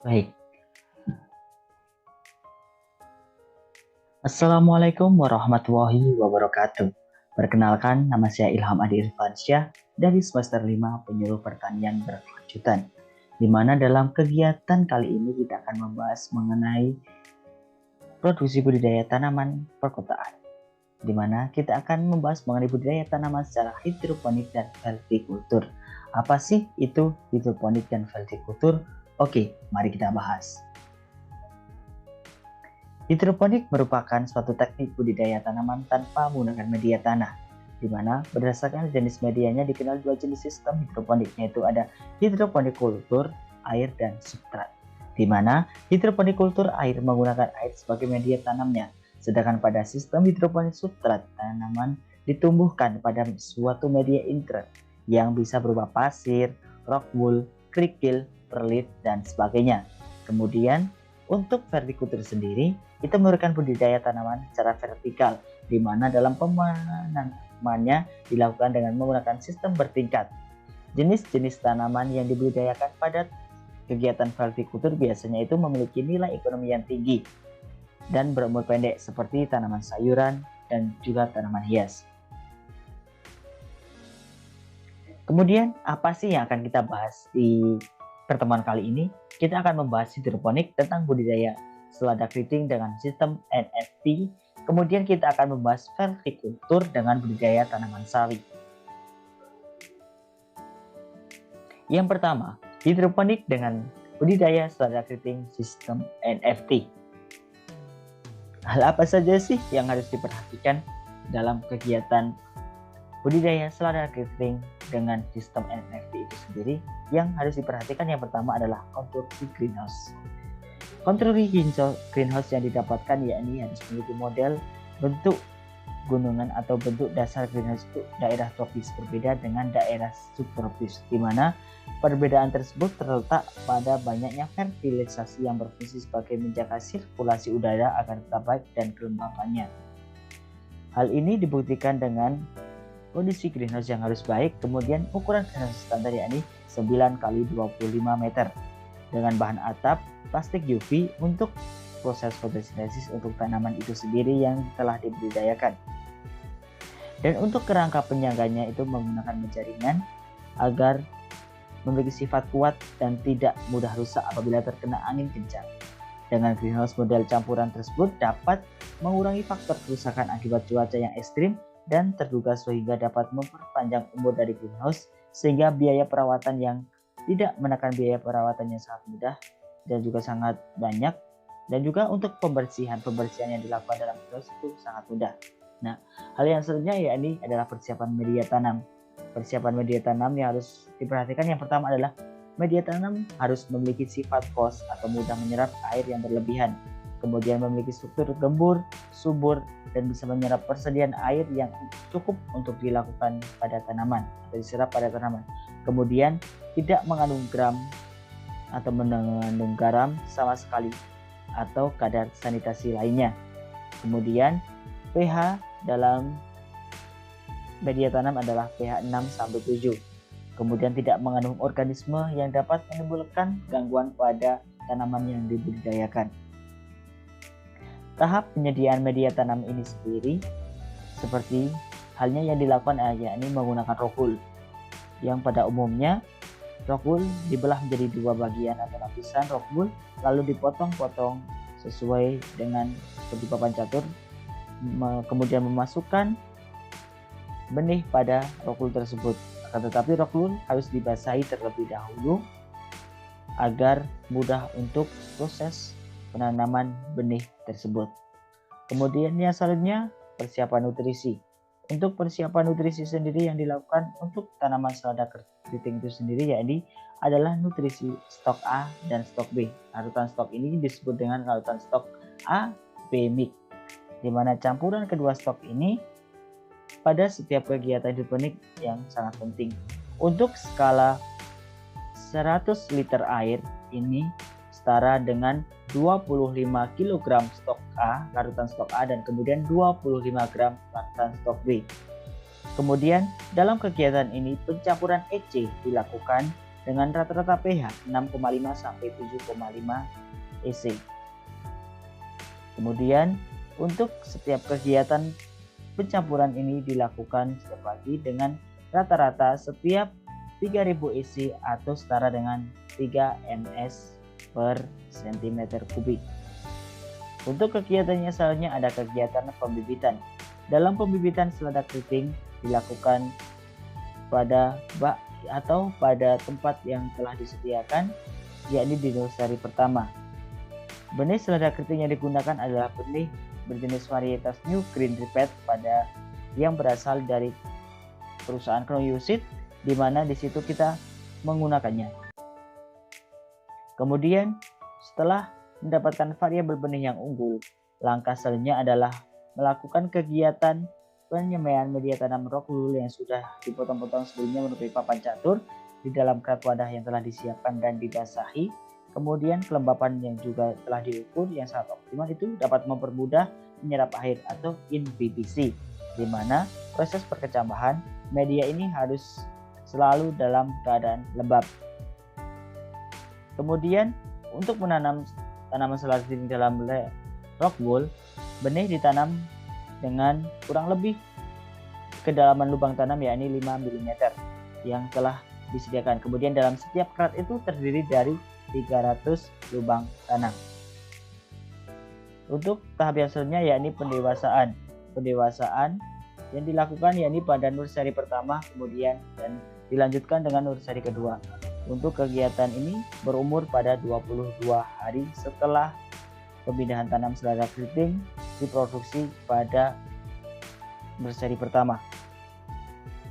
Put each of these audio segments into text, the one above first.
Baik, Assalamualaikum warahmatullahi wabarakatuh. Perkenalkan, nama saya Ilham Adi Irfansyah dari semester 5 Penyuluh Pertanian Berkelanjutan. Di mana dalam kegiatan kali ini kita akan membahas mengenai produksi budidaya tanaman perkotaan. Di mana kita akan membahas mengenai budidaya tanaman secara hidroponik dan vertikultur. Apa sih itu hidroponik dan vertikultur? Oke, mari kita bahas. Hidroponik merupakan suatu teknik budidaya tanaman tanpa menggunakan media tanah, di mana berdasarkan jenis medianya dikenal dua jenis sistem hidroponik, yaitu ada hidroponik kultur, air, dan substrat. Di mana hidroponik kultur air menggunakan air sebagai media tanamnya, sedangkan pada sistem hidroponik substrat tanaman ditumbuhkan pada suatu media intern yang bisa berupa pasir, rock wool, kerikil, perlit, dan sebagainya. Kemudian untuk vertikultur sendiri, itu memberikan budidaya tanaman secara vertikal, di mana dalam pemanamannya dilakukan dengan menggunakan sistem bertingkat. Jenis-jenis tanaman yang dibudidayakan pada kegiatan vertikultur biasanya itu memiliki nilai ekonomi yang tinggi dan berumur pendek seperti tanaman sayuran dan juga tanaman hias. Kemudian apa sih yang akan kita bahas di pertemuan kali ini? Kita akan membahas hidroponik tentang budidaya selada keriting dengan sistem NFT. Kemudian kita akan membahas vertikultur dengan budidaya tanaman sari. Yang pertama, hidroponik dengan budidaya selada keriting sistem NFT. Hal apa saja sih yang harus diperhatikan dalam kegiatan budidaya selada keriting dengan sistem NFT itu sendiri? Yang harus diperhatikan yang pertama adalah konstruksi greenhouse. Konstruksi greenhouse yang didapatkan yakni harus memiliki model bentuk gunungan atau bentuk dasar greenhouse itu daerah tropis berbeda dengan daerah subtropis, di mana perbedaan tersebut terletak pada banyaknya ventilisasi yang berfungsi sebagai menjaga sirkulasi udara agar tetap baik dan kelembapannya. Hal ini dibuktikan dengan kondisi greenhouse yang harus baik, kemudian ukuran greenhouse standar yakni 9 x 25 meter dengan bahan atap plastik UV untuk proses fotosintesis untuk tanaman itu sendiri yang telah dibudidayakan. Dan untuk kerangka penyangganya itu menggunakan meja ringan agar memiliki sifat kuat dan tidak mudah rusak apabila terkena angin kencang. Dengan greenhouse model campuran tersebut dapat mengurangi faktor kerusakan akibat cuaca yang ekstrim dan terduga sehingga dapat memperpanjang umur dari greenhouse, sehingga biaya perawatan yang tidak menekan biaya perawatan yang sangat mudah dan juga sangat banyak, dan juga untuk pembersihan yang dilakukan dalam greenhouse itu sangat mudah. Nah, hal yang selanjutnya yakni adalah persiapan media tanam. Persiapan media tanam yang harus diperhatikan yang pertama adalah media tanam harus memiliki sifat pos atau mudah menyerap air yang berlebihan, kemudian memiliki struktur gembur, subur, dan bisa menyerap persediaan air yang cukup untuk dilakukan pada tanaman atau diserap pada tanaman. Kemudian tidak mengandung atau mengandung garam sama sekali atau kadar sanitasi lainnya. Kemudian pH dalam media tanam adalah pH 6-7. Kemudian tidak mengandung organisme yang dapat menimbulkan gangguan pada tanaman yang dibudidayakan. Tahap penyediaan media tanam ini sendiri seperti halnya yang dilakukan yakni menggunakan rock wool, yang pada umumnya rock wool dibelah menjadi dua bagian atau lapisan rock wool, lalu dipotong-potong sesuai dengan seperti papan catur, kemudian memasukkan benih pada rock wool tersebut. Akan tetapi rock wool harus dibasahi terlebih dahulu agar mudah untuk proses penanaman benih tersebut. Kemudian yang selanjutnya persiapan nutrisi. Untuk persiapan nutrisi sendiri yang dilakukan untuk tanaman selada keriting itu sendiri yakni adalah nutrisi stok A dan stok B. Larutan stok ini disebut dengan larutan stok A, B mix, di mana campuran kedua stok ini pada setiap kegiatan hidroponik yang sangat penting. Untuk skala 100 liter air ini setara dengan 25 kg stok A, larutan stok A, dan kemudian 25 gram larutan stok B. Kemudian dalam kegiatan ini pencampuran EC dilakukan dengan rata-rata pH 6,5 sampai 7,5 EC. Kemudian untuk setiap kegiatan pencampuran ini dilakukan setiap pagi dengan rata-rata setiap 3000 EC atau setara dengan 3 ms per cm kubik. Untuk kegiatannya selanjutnya ada kegiatan pembibitan. Dalam pembibitan selada keriting dilakukan pada bak atau pada tempat yang telah disediakan, yakni di nursery pertama. Benih selada keriting yang digunakan adalah benih berjenis varietas New Green Repeat pada yang berasal dari perusahaan Knoyusit, di mana di situ kita menggunakannya. Kemudian setelah mendapatkan variabel benih yang unggul, langkah selanjutnya adalah melakukan kegiatan penyemaian media tanam rockwool yang sudah dipotong-potong sebelumnya menutupi papan catur di dalam kerat wadah yang telah disiapkan dan dibasahi. Kemudian kelembapan yang juga telah diukur yang sangat optimal itu dapat mempermudah menyerap air atau in-BBC, di mana proses perkecambahan media ini harus selalu dalam keadaan lembab. Kemudian untuk menanam tanaman selada keriting dalam rockwool, benih ditanam dengan kurang lebih kedalaman lubang tanam yakni 5 mm yang telah disediakan. Kemudian dalam setiap kerat itu terdiri dari 300 lubang tanam. Untuk tahap yang selanjutnya yakni pendewasaan. Pendewasaan yang dilakukan yakni pada nursery pertama kemudian dan dilanjutkan dengan nursery kedua. Untuk kegiatan ini berumur pada 22 hari setelah pemindahan tanam selada keriting diproduksi pada nursery pertama.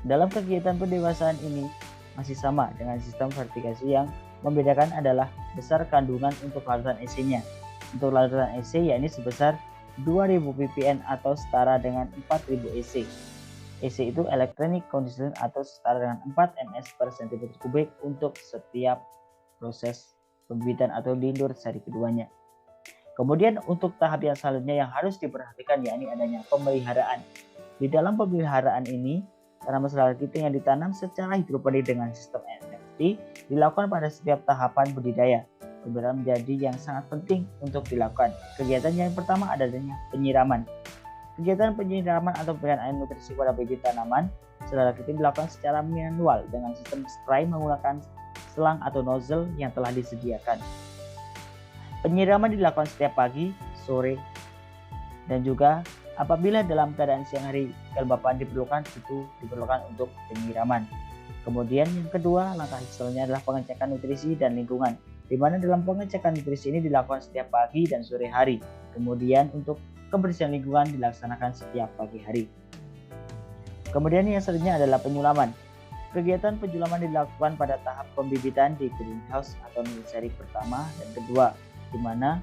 Dalam kegiatan pendewasaan ini masih sama dengan sistem vertikasi, yang membedakan adalah besar kandungan untuk larutan EC-nya. Untuk larutan EC yakni sebesar 2000 ppm atau setara dengan 4000 EC. EC itu electronic condition atau setara dengan 4 ms per cm kubik untuk setiap proses pembibitan atau di nursery keduanya. Kemudian untuk tahap yang selanjutnya yang harus diperhatikan yakni adanya pemeliharaan. Di dalam pemeliharaan ini, tanaman selada keriting yang ditanam secara hidroponik dengan sistem NFT dilakukan pada setiap tahapan budidaya. Pemeliharaan menjadi yang sangat penting untuk dilakukan. Kegiatan yang pertama adalah penyiraman. Kegiatan penyiraman atau pemberian air nutrisi pada bibit tanaman selada keriting dilakukan secara manual dengan sistem spray menggunakan selang atau nozzle yang telah disediakan. Penyiraman dilakukan setiap pagi, sore, dan juga apabila dalam keadaan siang hari kelembapan diperlukan, itu diperlukan untuk penyiraman. Kemudian yang kedua, langkah selanjutnya adalah pengecekan nutrisi dan lingkungan, di mana dalam pengecekan nutrisi ini dilakukan setiap pagi dan sore hari. Kemudian untuk kebersihan lingkungan dilaksanakan setiap pagi hari. Kemudian yang selanjutnya adalah penyulaman. Kegiatan penyulaman dilakukan pada tahap pembibitan di greenhouse atau nursery pertama dan kedua, di mana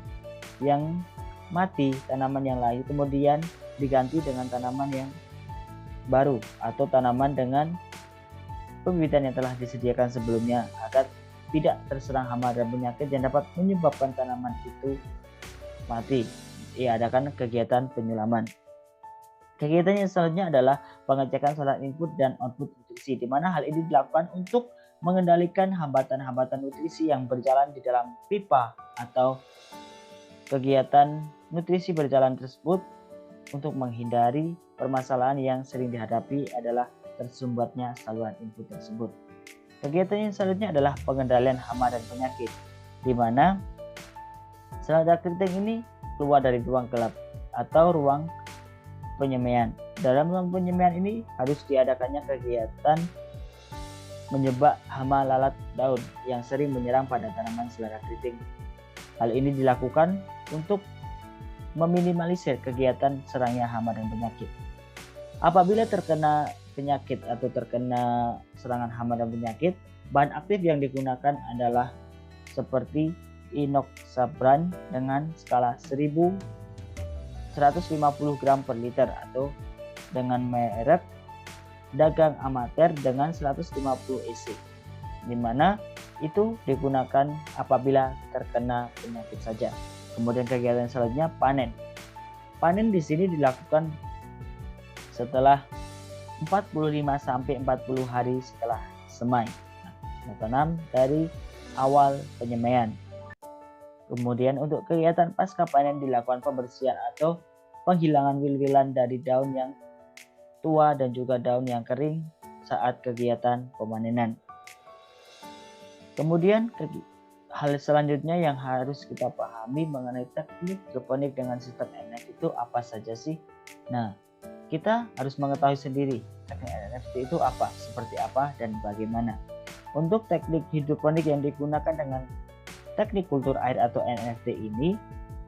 yang mati tanaman yang lahir kemudian diganti dengan tanaman yang baru atau tanaman dengan pembibitan yang telah disediakan sebelumnya agar tidak terserang hama dan penyakit yang dapat menyebabkan tanaman itu mati. Diadakan kegiatan penyulaman. Kegiatan yang selanjutnya adalah pengecekan saluran input dan output nutrisi, di mana hal ini dilakukan untuk mengendalikan hambatan-hambatan nutrisi yang berjalan di dalam pipa atau kegiatan nutrisi berjalan tersebut untuk menghindari permasalahan yang sering dihadapi adalah tersumbatnya saluran input tersebut. Kegiatan yang selanjutnya adalah pengendalian hama dan penyakit, di mana selada keriting ini keluar dari ruang gelap atau ruang penyemaian. Dalam ruang penyemaian ini harus diadakannya kegiatan menyebab hama lalat daun yang sering menyerang pada tanaman selada keriting. Hal ini dilakukan untuk meminimalisir kegiatan serangnya hama dan penyakit. Apabila terkena penyakit atau terkena serangan hama dan penyakit, bahan aktif yang digunakan adalah seperti inoxabran dengan skala 150 gram per liter atau dengan merek dagang amatir dengan 150 EC, di mana itu digunakan apabila terkena penyakit saja. Kemudian kegiatan selanjutnya panen. Panen di sini dilakukan setelah 45 sampai 40 hari setelah semai. tanam dari awal penyemaian. Kemudian untuk kegiatan pasca panen dilakukan pembersihan atau penghilangan wil-wilan dari daun yang tua dan juga daun yang kering saat kegiatan pemanenan. Kemudian hal selanjutnya yang harus kita pahami mengenai teknik hidroponik dengan sistem NFT itu apa saja sih? Nah, kita harus mengetahui sendiri teknik NFT itu apa, seperti apa, dan bagaimana. Untuk teknik hidroponik yang digunakan dengan teknik kultur air atau NFT ini,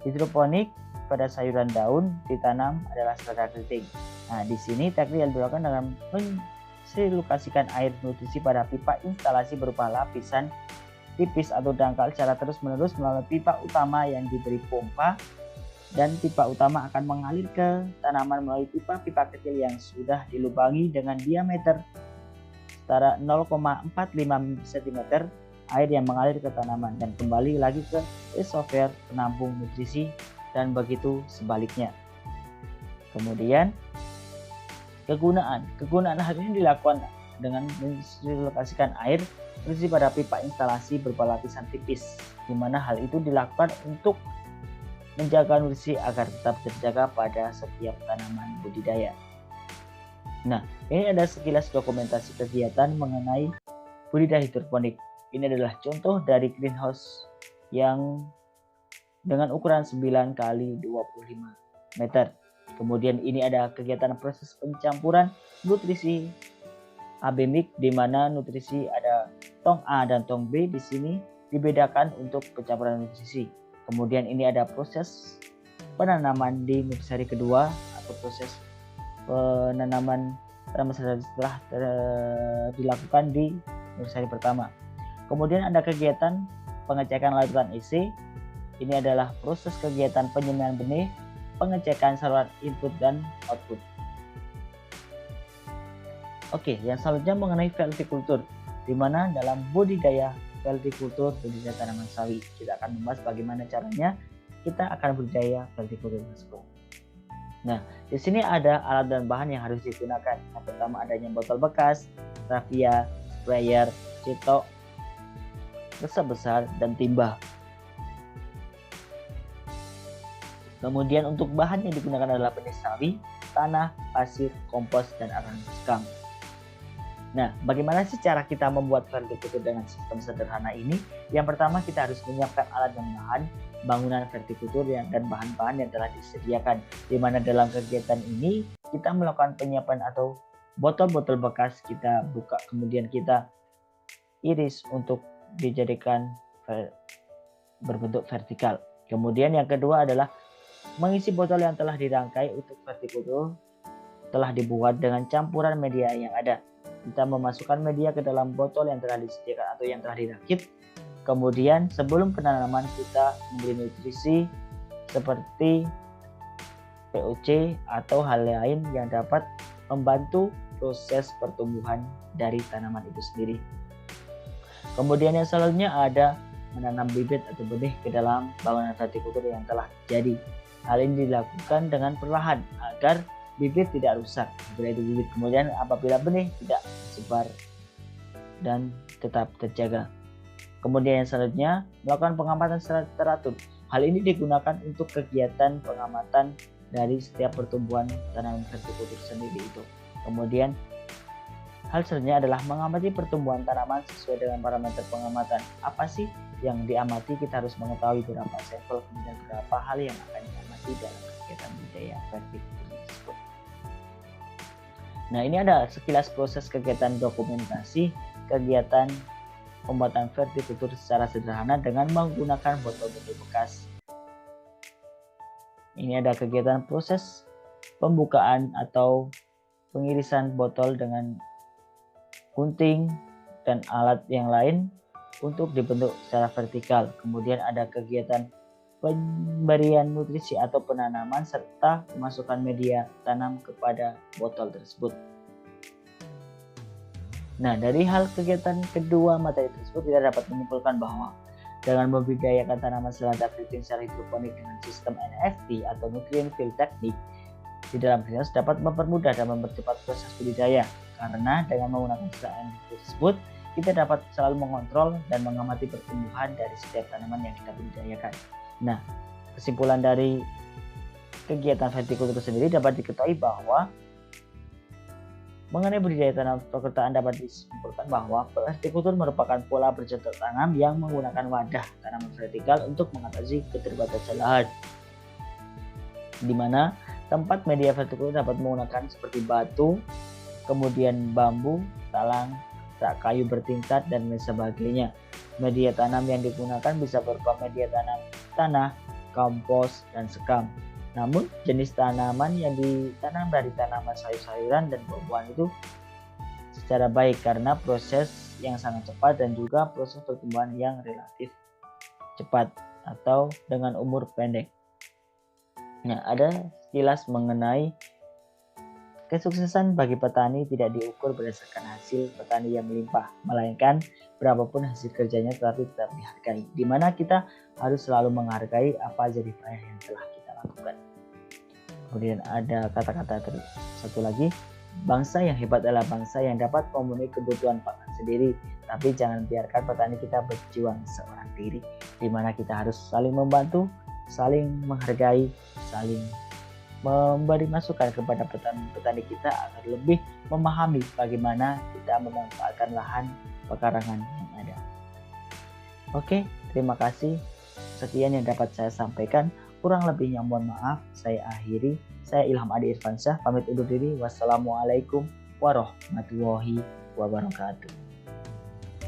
hidroponik pada sayuran daun ditanam adalah strata keriting. Nah, di sini teknik yang dilakukan dengan mensilukasikan air nutrisi pada pipa instalasi berupa lapisan tipis atau dangkal secara terus-menerus melalui pipa utama yang diberi pompa, dan pipa utama akan mengalir ke tanaman melalui pipa-pipa kecil yang sudah dilubangi dengan diameter setara 0,45 cm. Air yang mengalir ke tanaman dan kembali lagi ke reservoir penampung nutrisi, dan begitu sebaliknya. Kemudian kegunaan hal ini dilakukan dengan mensilukasikan air nutrisi pada pipa instalasi berupa lapisan tipis, di mana hal itu dilakukan untuk menjaga nutrisi agar tetap terjaga pada setiap tanaman budidaya. Nah, ini ada sekilas dokumentasi kegiatan mengenai budidaya hidroponik. Ini adalah contoh dari greenhouse yang dengan ukuran 9 x 25 meter. Kemudian ini ada kegiatan proses pencampuran nutrisi abemik, di mana nutrisi ada tong A dan tong B di sini dibedakan untuk pencampuran nutrisi. Kemudian ini ada proses penanaman di nursery kedua atau proses penanaman setelah dilakukan di nursery pertama. Kemudian ada kegiatan pengecekan larutan EC. Ini adalah proses kegiatan penyemaian benih, pengecekan saluran input dan output. Oke, yang selanjutnya mengenai viticulture, di mana dalam budidaya viticulture, budidaya tanaman sawi, kita akan membahas bagaimana caranya kita akan budidaya viticulture tersebut. Nah, di sini ada alat dan bahan yang harus digunakan. Yang pertama adanya botol bekas, raffia, sprayer, cetok, resep besar, dan timba. Kemudian untuk bahan yang digunakan adalah benih sawi, tanah, pasir, kompos, dan arang sekam. Nah, bagaimana sih cara kita membuat vertikultur dengan sistem sederhana ini? Yang pertama, kita harus menyiapkan alat dan bahan bangunan vertikultur dan bahan-bahan yang telah disediakan. Di mana dalam kegiatan ini kita melakukan penyiapan atau botol-botol bekas kita buka, kemudian kita iris untuk dijadikan berbentuk vertikal. Kemudian yang kedua adalah mengisi botol yang telah dirangkai untuk vertikultur telah dibuat dengan campuran media yang ada. Kita memasukkan media ke dalam botol yang telah disediakan atau yang telah dirakit. Kemudian sebelum penanaman kita memberi nutrisi seperti POC atau hal lain yang dapat membantu proses pertumbuhan dari tanaman itu sendiri. Kemudian yang selanjutnya ada menanam bibit atau benih ke dalam bangunan vertikultur yang telah jadi. Hal ini dilakukan dengan perlahan agar bibit tidak rusak. Bila itu bibit, kemudian apabila benih tidak sebar dan tetap terjaga. Kemudian yang selanjutnya melakukan pengamatan secara teratur. Hal ini digunakan untuk kegiatan pengamatan dari setiap pertumbuhan tanaman vertikultur sendiri itu. Kemudian hal selanjutnya adalah mengamati pertumbuhan tanaman sesuai dengan parameter pengamatan. Apa sih yang diamati? Kita harus mengetahui beberapa sampel, kemudian beberapa hal yang akan diamati dalam kegiatan budidaya vertikultur tersebut. Nah, ini ada sekilas proses kegiatan dokumentasi kegiatan pembuatan vertikultur secara sederhana dengan menggunakan botol-botol bekas. Ini ada kegiatan proses pembukaan atau pengirisan botol dengan gunting dan alat yang lain untuk dibentuk secara vertikal. Kemudian ada kegiatan pemberian nutrisi atau penanaman serta memasukkan media tanam kepada botol tersebut. Nah, dari hal kegiatan kedua materi tersebut kita dapat menyimpulkan bahwa dengan membudidayakan tanaman selada keriting secara hidroponik dengan sistem NFT atau nutrient field technique di dalam greenhouse dapat mempermudah dan mempercepat proses budidaya, karena dengan menggunakan sistem NFT tersebut kita dapat selalu mengontrol dan mengamati pertumbuhan dari setiap tanaman yang kita budidayakan. Nah, kesimpulan dari kegiatan vertikultur sendiri dapat diketahui bahwa mengenai budidaya tanam perkotaan dapat disimpulkan bahwa vertikultur merupakan pola bercocok tanam yang menggunakan wadah tanaman vertikal untuk mengatasi keterbatasan lahan, di mana tempat media vertikultur dapat menggunakan seperti batu, kemudian bambu, talang, rak kayu bertingkat, dan lain sebagainya. Media tanam yang digunakan bisa berupa media tanam tanah, kompos, dan sekam. Namun jenis tanaman yang ditanam dari tanaman sayur-sayuran dan buah-buahan itu secara baik karena proses yang sangat cepat dan juga proses pertumbuhan yang relatif cepat atau dengan umur pendek. Nah, ada sekilas mengenai kesuksesan bagi petani tidak diukur berdasarkan hasil petani yang melimpah, melainkan berapapun hasil kerjanya tetapi tetap dihargai, di mana kita harus selalu menghargai apa jerih payah yang telah kita lakukan. Kemudian ada kata-kata satu lagi, bangsa yang hebat adalah bangsa yang dapat memenuhi kebutuhan pangan sendiri, tapi jangan biarkan petani kita berjuang seorang diri, di mana kita harus saling membantu, saling menghargai, saling memberi masukan kepada petani kita agar lebih memahami bagaimana kita memanfaatkan lahan pekarangan yang ada. Oke, terima kasih. Sekian yang dapat saya sampaikan. Kurang lebihnya mohon maaf. Saya akhiri. Saya Ilham Adi Irfansyah, pamit undur diri. Wassalamualaikum warahmatullahi wabarakatuh.